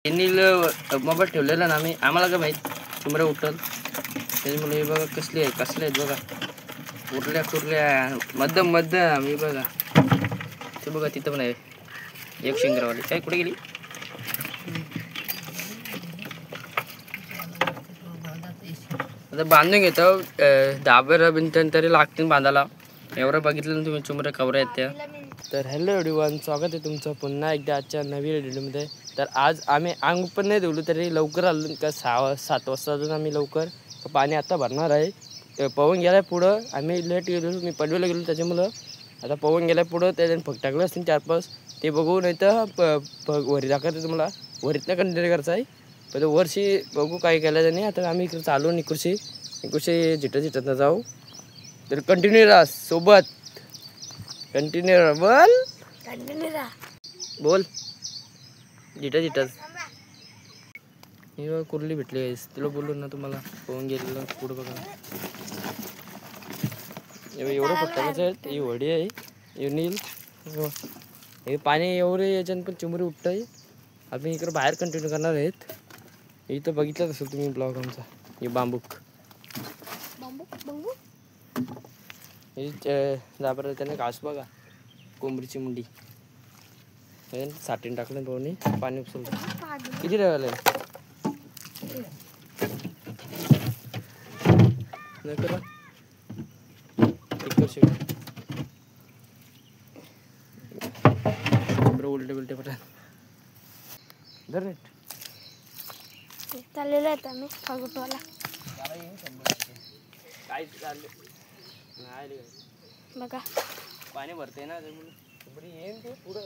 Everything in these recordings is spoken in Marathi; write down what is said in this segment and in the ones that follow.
मोबाईल ठेवलेला ना आम्हाला का माहीत चिमरे उठल त्याच्यामुळे हे बघा कसले आहेत बघा उरल्या कुरल्या मध्यम हे बघा ते बघा तिथं पण आहे एक शिंगरावाली काय कुठे गेली आता बांधून घेतो 10-12 मिनिटं तरी लागतील बांधायला एवढं बघितलं ना तुम्ही चिमरे कवऱ्या आहेत त्या तर हॅलो एव्हरीवन स्वागत आहे तुमचं पुन्हा एकदा आजच्या नवीन व्हिडिओमध्ये तर आज आम्ही अंग पण नाही धुवलो तरी लवकर आलो का 6-7 वाजता अजून आम्ही लवकर पाणी आता भरणार आहे पवन गेलाय पुढं आम्ही लेट गेलो मी पडवेला गेलो त्याच्यामुळं आता पवन गेलाय पुढं त्याच्याने फक टाकलं असतील 4-5 ते बघू नाही तर वरी दाखवते तुम्हाला वरीतनं कंटिन्यू करायचं आहे पण वर्षी बघू काय केलं त्याने आता आम्ही इकडे चालू निकुशी झिटत जाऊ तर कंटिन्यू राहा सोबत कंटिन्यू बोल झिटत ही कुर्ली भेटली आहे तुला बोललो ना तुम्हाला पोहून गेलेलं पुढं बघा एवढं फटाकाचं आहे ही वडी आहे येऊन हे पाणी एवढे याच्यानं पण चिमुरी उठत आहे आम्ही इकडं बाहेर कंटिन्यू करणार आहेत इथं बघितलं असेल तुम्ही ब्लॉग आमचा हे बांबूक हे जाबर त्याने घास बघा कोंबडीची मुंडी साठीन टाकलं पाहुणे पाणी उपसवलं किती राहिलं करा उलटे पटा धर चाललेलं आहे आम्ही फागुटवाला काय चाललं नाही बघा पाणी भरते ना येईन ते पुढं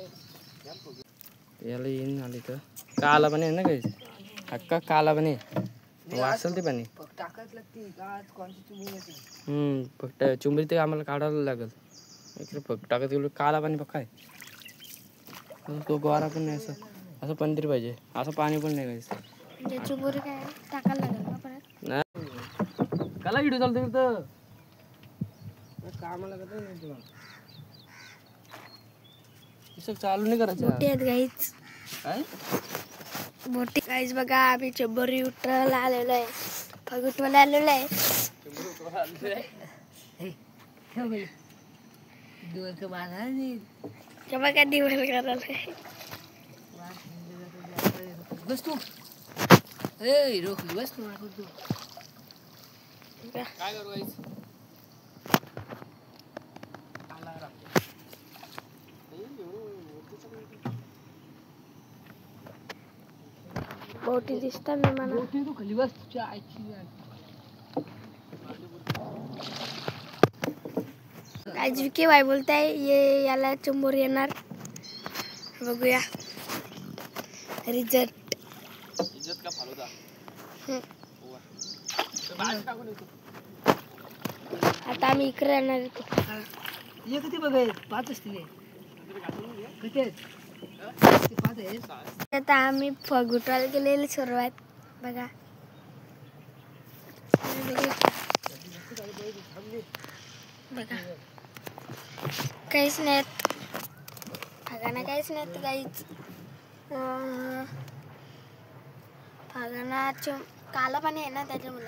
याला येईन आली तर का आला पण आहे ना काही हक्का का आला पण आहे वाचल ते पाणी फक्त चुंबरी ते आम्हाला काढायला लागल इकडे फक्त टाकत गेलो काला पाणी पक्का आहे तो गोवारा पण नाही असं पण तरी पाहिजे असं पाणी पण नाही काही चुंबरी काय टाकायला लागेल नाही काला व्हिडिओ चालतो तिथं कामाला करत नाही तुम्हाला चालू नाही करायचं गाईच काय मोठी गाईच बघा आम्ही चिंबोरी उठवायला आलेलो आहे फगुटवाला आलेलो आहे बघा दिवस करायला बस तू रोखली बस तू काय करू बोटी दिसतात ना मला तू खाली बस तुझ्या आईची आज विके बाय बोलताय ये याला चिंबोर येणार बघूया रिझल्ट का फालुदा आता आम्ही इकडे येणार ये किती बघ 5 असतील किती आता आम्ही फगुटवाला गेलेली सुरुवात बघा बघा काहीच नाही फागाना काहीच नाही काहीच फागाना काला पाणी आहे ना त्याच्यामुळे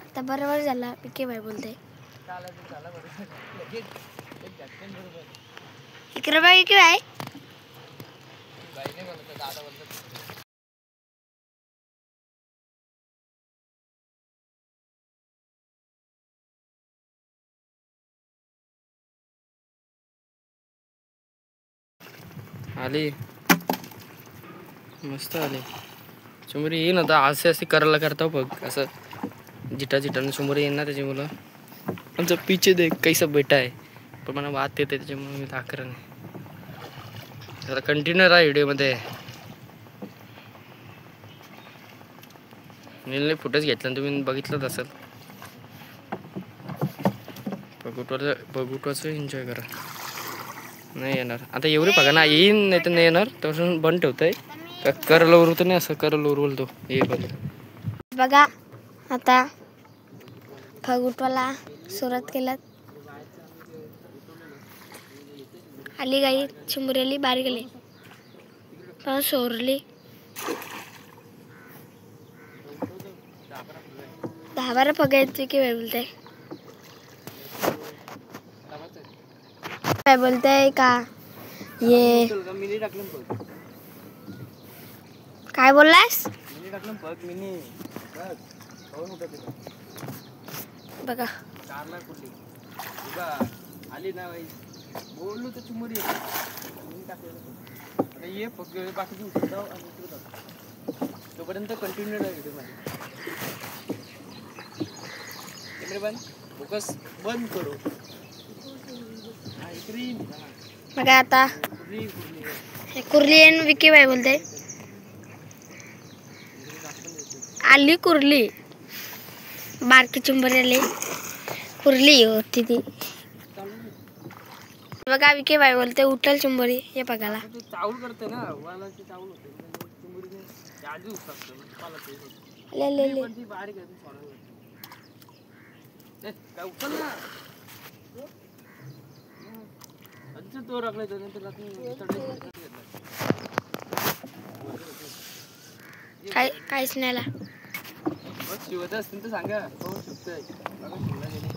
आता बरोबर झाला पिके भाई बोलते इकडे बघ इकडे आहे आली मस्त आली चिमुरी येईन आता असे करायला करता बघ असं झिटानं चिमुरी येईन ना त्याच्यामुळं आमचं पिचे दे कैसा बेटा आहे पण मला वाद येते त्याच्यामुळे मी दाखर नाही जरा कंटिन्यू राहा व्हिडिओमध्ये नीलने फुटेज घेतला तुम्ही बघितलंच असेल बघुटवाचं एन्जॉय करा नाही येणार आता एवढे बघा ना येईन नाही तर नाही येणार तसं बंद ठेवतंय करल उरवत नाही असं करल उरवलतो हे बघ बघा आता फगुटवाला सुरुवात केला आली गाई चिमुरेली बारी गेली पण सोरली 10-12 पगायची की बोलते काय बोलताय का ये मिनी टाकलं बघ काय बोललास मिनी टाकलं बघ मिनी बघ पाहून उठत तिथं बघा कारला कुठली बघा आली ना बाई बोललो तर चिमुरी मिनी टाकलेलं आता ये बाकीची उचल जाऊ आणि उचलत जाऊ तोपर्यंत कंटिन्यू राहील व्हिडिओ मध्ये कॅमेरा बंद फोकस बंद करू बघा आता हे कुर्ली आणि विकी बाई बोलते आली कुर्ली बारकी चिंबरी आली कुर्ली होती ती बघा विकी बाई बोलते उठल चिंबरी हे बघायला चावल करते ना वाला ते चावल होते चिंबरी आधी उचलतं पाला ते ले ले ले पण ती बारीक आहे ती सोडायला काय उचल ना आधीच तो राखलाय तर नंतर रात्री काहीच नाही आला मग शिवत असतील तर सांगा पाहून शिकतोय बघा शिवला गेली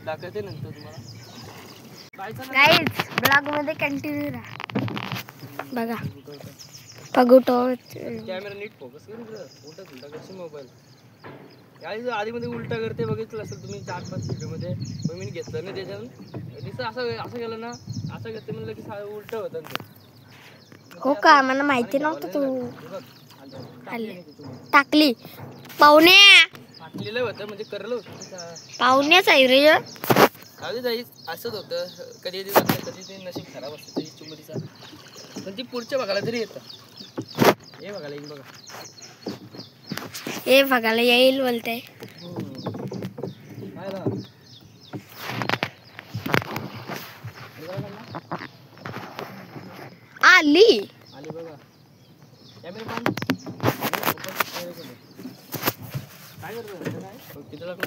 दाखवते नंतर तुम्हाला गाईज ब्लॉग मध्ये कंटिन्यू राहा बघा पगुटो कॅमेरा नीट फोकस करून उलटा उलटा करशील मोबाईल काही आधी मध्ये उलटा करते बघितलं असेल तुम्ही 4-5 व्हिडिओमध्ये पण मी घेतलं नाही त्याच्यानं नुसतं असं केलं ना असं घेते म्हणलं की उलट होतं ते हो का मला माहिती नव्हतं तू टाकली पाहुणे टाकलेलं होतं म्हणजे करलं होतं पाहुण्याच आहे रे जाई असंच होतं कधी कधी ते नशीब खराब असतं त्याची चिमुरीचा पण ती पुढच्या भागाला तरी येतं हे बघायला येईल बघा हे बघायला येईल बोलते आली आली बघा काय करतो किती लागलं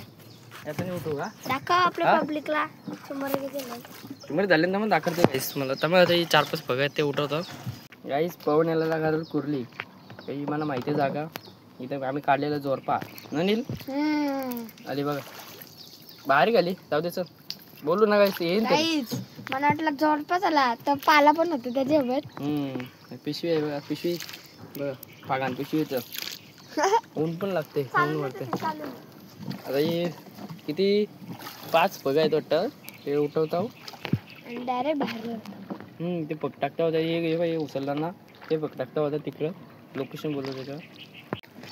याचा नाही उठू का दाखव आपल्या पब्लिकला चिमुरी झाले ना मग दाखवते गाईस मला तर मग आता 4-5 पग आहेत ते उठवतं गाईस पवन याला जागा कुर्ली काही मला माहिती आहे जागा इथं आम्ही काढलेलं जोरपा नील आली बघा बाहेर आली जाऊ दे चल बोलू ना गाईस येईल मला वाटलं जोरपास आला तर पाला पण होतो त्याच्यासोबत पिशवी आहे बघा पिशवी बघा पागान पिशवीचं ऊन पण लागते ऊन वाटते आता हे किती 5 पग आहेत वाटतं ते उठवता डायरेक्ट बाहेर ते पग टाकता होता हे उचलला ना ते पग टाकता होता तिकडं लोकेशन बोलू त्याचं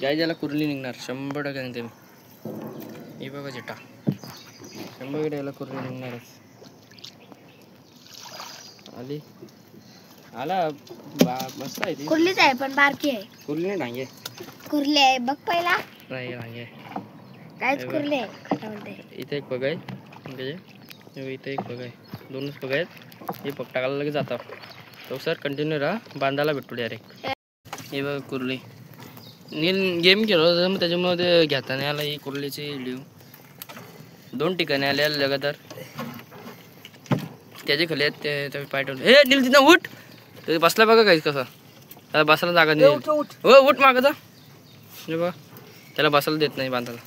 काय ज्याला कुर्ली निघणार 100% निघते हे बघा जेटा 100% याला कुर्ली निघणारच आली आला मस्त आहे ती कुर्लीच आहे पण बारकी आहे कुर्ली नाही डांगे कुर्ली आहे बघ पहिला नाही डांगे कायच कुर्ली आहे खटा बोलते इथे एक पग आहे म्हणजे इथे एक पग आहे 2च पग आहेत हे पग टाकायला लगेच जातात तो सर कंटिन्यू राहा बांधायला भेटतो डायरेक्ट हे बघ कुर्ली नील गेम केला होता मग त्याच्यामध्ये घेता नाही आला ही कुर्लीची व्हिडिओ 2 ठिकाणी आले लगातार त्याचे खाली आहेत ते पाय ठेवले हे नील तिथं उठ ते बसला बघा काहीच कसा त्याला बसायला जागा नाही हो उठ मागं हे बघा त्याला बसायला देत नाही बांधायला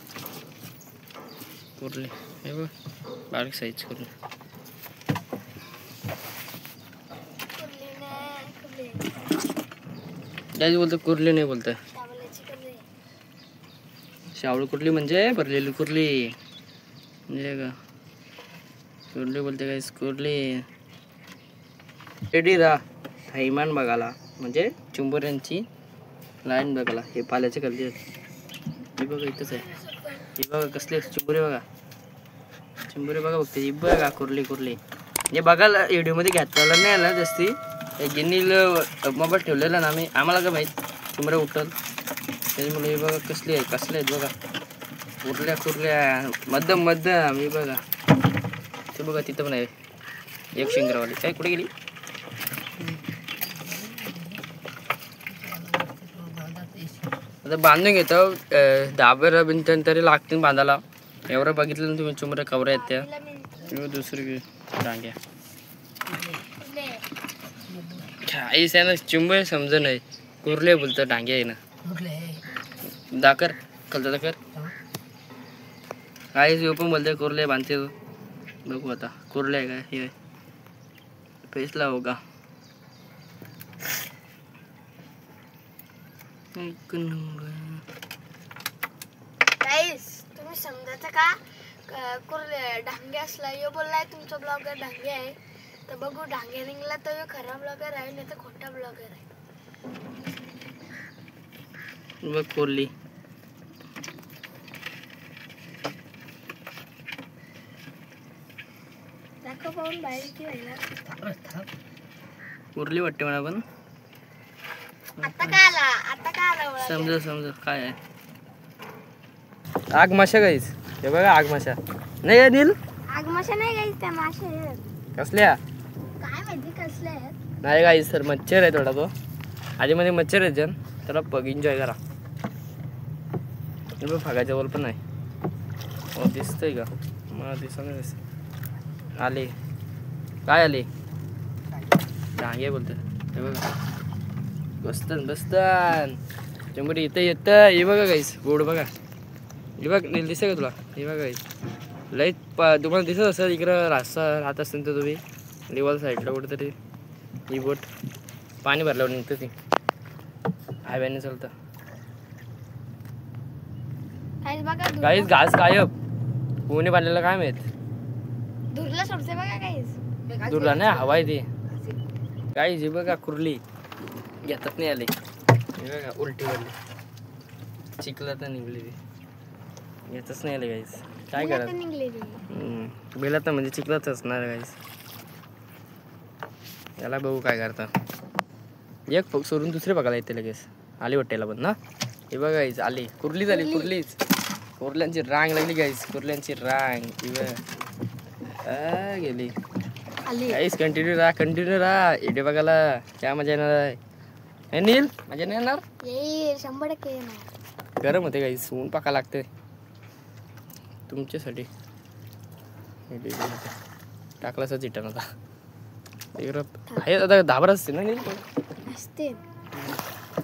कुर्ली हे बघ बारीक साईज करून त्याची बोलतो कुर्ली नाही बोलतोय शावळ कुर्ली म्हणजे भरलेली कुर्ली म्हणजे का कुर्ली बोलते काय कुर्ली रेडी राहा थैमान बघायला म्हणजे चिंबोऱ्यांची लाईन बघायला हे पाल्याचे खाली आहेत हे बघा इथंच आहे हे बघा कसले चिंबोरे बघा चिंबोरे बघा बघते ही बघा कुर्ली कुर्ली हे बघायला व्हिडिओमध्ये घेतलेला नाही आला जास्ती गिनील मोबाईल ठेवलेला ना आम्ही आम्हाला काय माहीत चिंबरे उठल त्याच्यामुळे हे बघा कसले आहेत बघा कुर्ल्या मध्यम हे बघा ते बघा तिथं पण आहे एक शिंगरावाली काय कुठे गेली आता बांधून घेतो 10-12 बिंतन तरी लागतील बांधायला एवढं बघितलं ना तुम्ही चिंबरे कवऱ्या आहेत त्या दुसरी डांग्या आईस आहे ना चिंबळ समज नाही कुर्ले बोलतो डांगे आहे ना कुठले दाकर कलता दाकर आईस यो पण बोलते कुर्ले बांधते बघू आता कुर्ले आहे का हे पेसला हो का गाईस तुम्ही समजायचं का कुर्ले डांगे असला यो बोललाय तुमचा ब्लॉगर डांगे आहे तर बघू डांगे निघला तर खरा ब्लॉगर आहे नाही तर खोटा ब्लॉगर आहे बघ कुर्ली दाखव पाहून बाहेर की व्हायला कुर्ली वाटते मला पण आता का आला ओळख? समजा समजा काय आहे आग माशा गाईस हे बघा आग माशा नाही अनिल आग माशा नाही गाईस त्या माशा आहेत कसल्या काय माहिती कसले आहेत नाही गाईस सर मच्छर आहे थोडा तो आधी मध्ये मच्छर आहे जन त्याला बघ एन्जॉय करा फागाच्या वर पण नाही हो दिसतंय का मला दिसत आले काय आले डांगे बोलत हे बघा बसतान त्यामुळे इथं येतं हे बघा गाईस बोर्ड बघा हे बघ नील दिसतं का तुला हे बघा गाईस लई तुम्हाला दिसत असेल इकडं राहत असेल तर तुम्ही लेवल साईडला कुठेतरी ही बोट पाणी भरल्यावर निघतं ती हायव्याने चालतं गाईस बघा गाईस घास गायब कोणी बांधलेलं काय माहित दूरला सोडते बघा गाईस दूरला नाही हवा आहे ती गाईस हे बघा कुर्ली घेतात नाही आले हे बघा उलटी वाली चिखला तर निघली ती येतच नाही आले गाईस काय करा निघलेली बेला तर म्हणजे चिखलाच असणार गाईस याला बघू काय करता एक सोडून दुसरे बघायला येते लगेच आली वाटेला पण ना हे बघा गाईस आली कुर्ली झाली कुर्लीच कुर्ल्यांची रांग लागली गाईस कुर्ल्यांची रांग गेली गाईस कंटिन्यू राहा इडे बघायला क्या मजा येणार आहे नील मजा नाही येणार येईल 100% येणार गरम होते गाईस ऊन पाका लागते तुमच्यासाठी टाकलाच चिटन आता आहे आता धाबर असते ना नील असते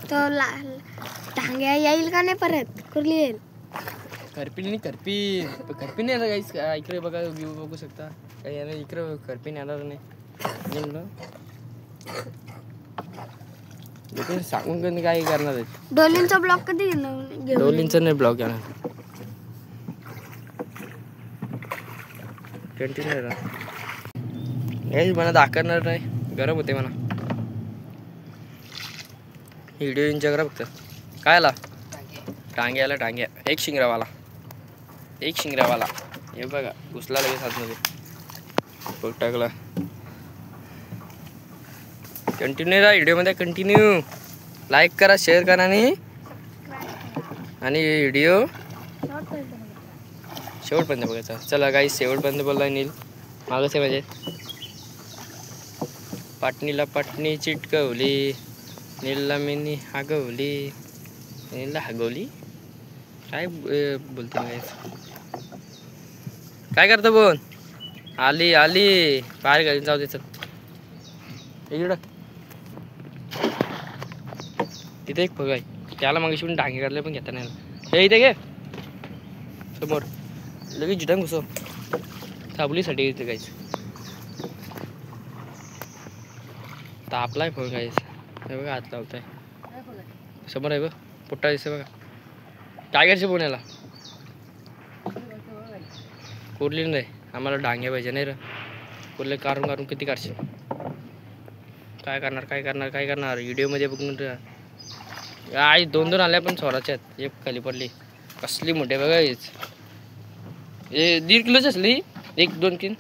तो टांग्या येईल का नाही परत कुर्ली येईल करपीन करपीन येणार गाईस इकडे बघा व्ह्यू बघू शकता काही येणार इकडे करपीन येणार नाही सांगून कधी काय करणार आहेत डोलींचा ब्लॉक कधी घेऊन डोलींचा नाही ब्लॉक येणार कंटिन्यू राहा मला दाखवणार नाही गरम होते म्हणा व्हिडिओ एन्जॉय करा फक्त काय आला टांग्या एक शिंगरावाला हे बघा घुसला लगेच हातमध्ये बघ टाकला कंटिन्यू राहा व्हिडिओमध्ये कंटिन्यू लाईक करा शेअर करा आणि व्हिडिओ शेवटपर्यंत बघायचा चला काही शेवटपर्यंत बोलला नील मागच आहे म्हणजे पाटणीला पाटणी चिटकवली नीलला मिनी हागवली नीलला हागवली काय बोलते काय करतो बोन आली बाहेर घालून जाऊ दे चल इकडं तिथे एक बघाय त्याला मागेशी पण डांगे काढले पण घेता नाही हे इथे घे समोर लगेच जिटन घुसव साबलीसाठी इथे काहीच तापलाय फळ काहीच हे बघा हात लावताय समोर आहे बघ पुट्टा दिसतं बघा काय करायचं पुण्याला कुर्ली नाही आम्हाला डांगे पाहिजे नाही रे कुर्ले काढून किती काढशील काय करणार व्हिडिओमध्ये बघून आई दोन आल्या पण स्वराच्या आहेत एक खाली पडली कसली मोठे बघा हेच हे 1.5 किलोची असली 1-2 किन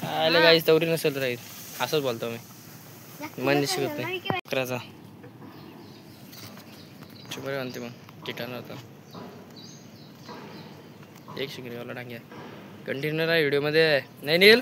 आले गाईच तवरी नसेल राहील असंच बोलतो मी मन शिकत नाही करायचा शुभर आणते मग किटाणा होता एक शिकरेवाला डांग्या कंटिन्यू राहा व्हिडिओमध्ये नाही नील